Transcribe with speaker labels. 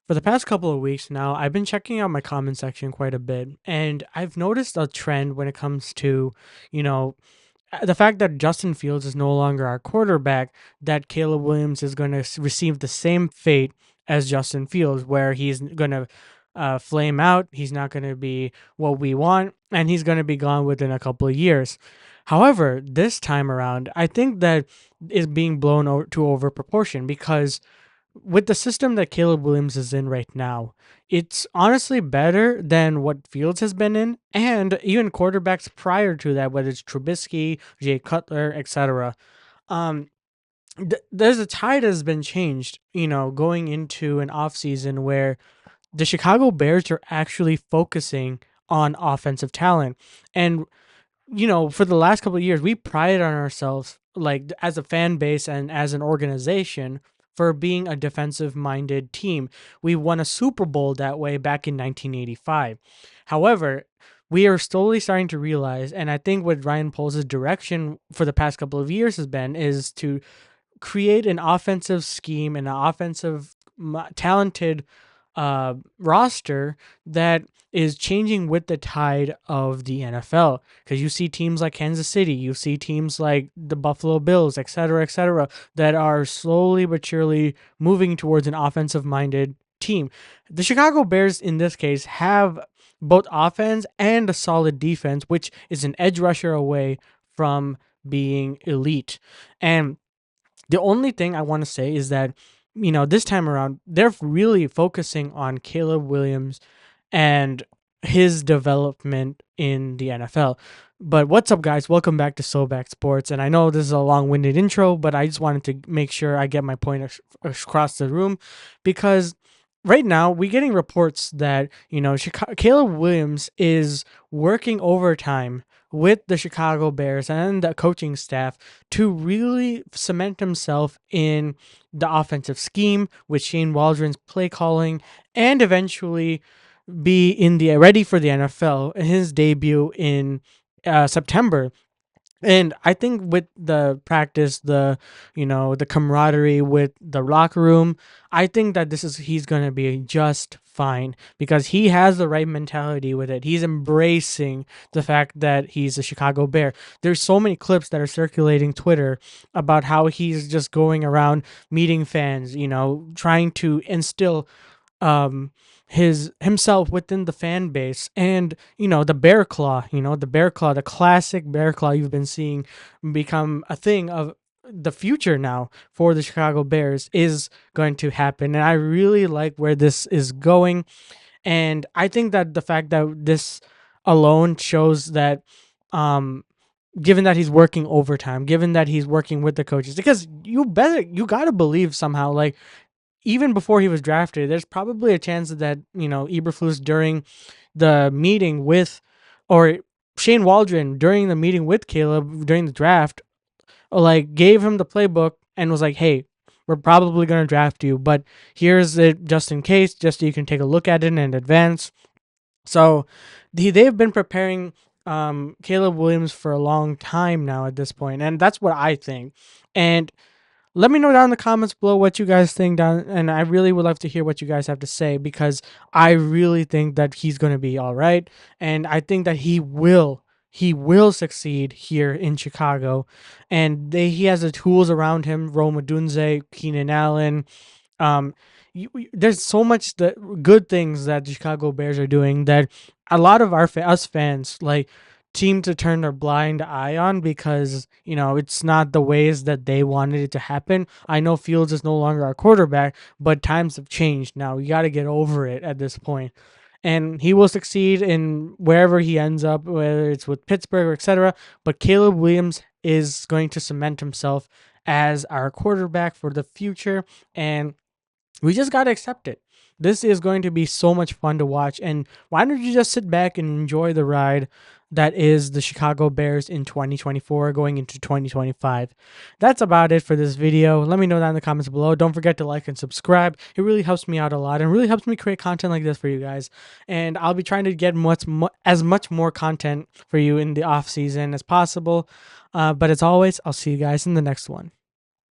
Speaker 1: For the past couple of weeks now, I've been checking out my comment section quite a bit, and I've noticed a trend when it comes to, you know, the fact that Justin Fields is no longer our quarterback, that Caleb Williams is going to receive the same fate as Justin Fields, where he's going to flame out. He's not going to be what we want, and he's going to be gone within a couple of years. However, this time around, I think that is being blown to over proportion because with the system that Caleb Williams is in right now, it's honestly better than what Fields has been in, and even quarterbacks prior to that, whether it's Trubisky, Jay Cutler, etc. Um, there's a tide has been changed, going into an offseason where the Chicago Bears are actually focusing on offensive talent. And for the last couple of years, we pride on ourselves, like as a fan base and as an organization, for being a defensive minded team. We won a Super Bowl that way back in 1985. However, we are slowly starting to realize, and I think what Ryan Poles' direction for the past couple of years has been, is to create an offensive scheme and an offensive talented roster that is changing with the tide of the NFL. Because you see teams like Kansas City, you see teams like the Buffalo Bills, et cetera, that are slowly but surely moving towards an offensive minded team. The Chicago Bears, in this case, have both offense and a solid defense, which is an edge rusher away from being elite. And the only thing I want to say is that, this time around, they're really focusing on Caleb Williams and his development in the NFL. But what's up, guys? Welcome back to Soulback Sports. And I know this is a long winded intro, but I just wanted to make sure I get my point across the room because right now we're getting reports that, Caleb Williams is working overtime with the Chicago Bears and the coaching staff to really cement himself in the offensive scheme with Shane Waldron's play calling and eventually be in the ready for the NFL, his debut in September. And I think with the practice, the camaraderie with the locker room, I think that he's gonna be just fine because he has the right mentality with it. He's embracing the fact that he's a Chicago Bear. There's so many clips that are circulating Twitter about how he's just going around meeting fans, trying to instill um his himself within the fan base, and the bear claw, the classic bear claw you've been seeing become a thing of the future now for the Chicago Bears is going to happen. And I really like where this is going, and I think that the fact that this alone shows that, um given that he's working overtime, given that he's working with the coaches, because you gotta believe somehow, like, even before he was drafted, there's probably a chance that, Eberflus during the meeting with, or Shane Waldron during the meeting with Caleb during the draft, like gave him the playbook and was like, "Hey, we're probably gonna draft you, but here's it just in case, just so you can take a look at it in advance." So they've been preparing Caleb Williams for a long time now at this point, and that's what I think. And let me know down in the comments below what you guys think down, and I really would love to hear what you guys have to say because I really think that he's going to be all right, and I think that he will succeed here in Chicago, and he has the tools around him: Rome Odunze, Keenan Allen. um, there's so much good things that the Chicago Bears are doing that a lot of us fans like seem to turn their blind eye on because it's not the ways that they wanted it to happen. I know Fields is no longer our quarterback, but times have changed now. You got to get over it at this point, and he will succeed in wherever he ends up, whether it's with Pittsburgh or etc. But Caleb Williams is going to cement himself as our quarterback for the future, and we just got to accept it. This is going to be so much fun to watch. And why don't you just sit back and enjoy the ride that is the Chicago Bears in 2024 going into 2025? That's about it for this video. Let me know down in the comments below. Don't forget to like and subscribe. It really helps me out a lot and really helps me create content like this for you guys. And I'll be trying to get as much more content for you in the off season as possible. But as always, I'll see you guys in the next one.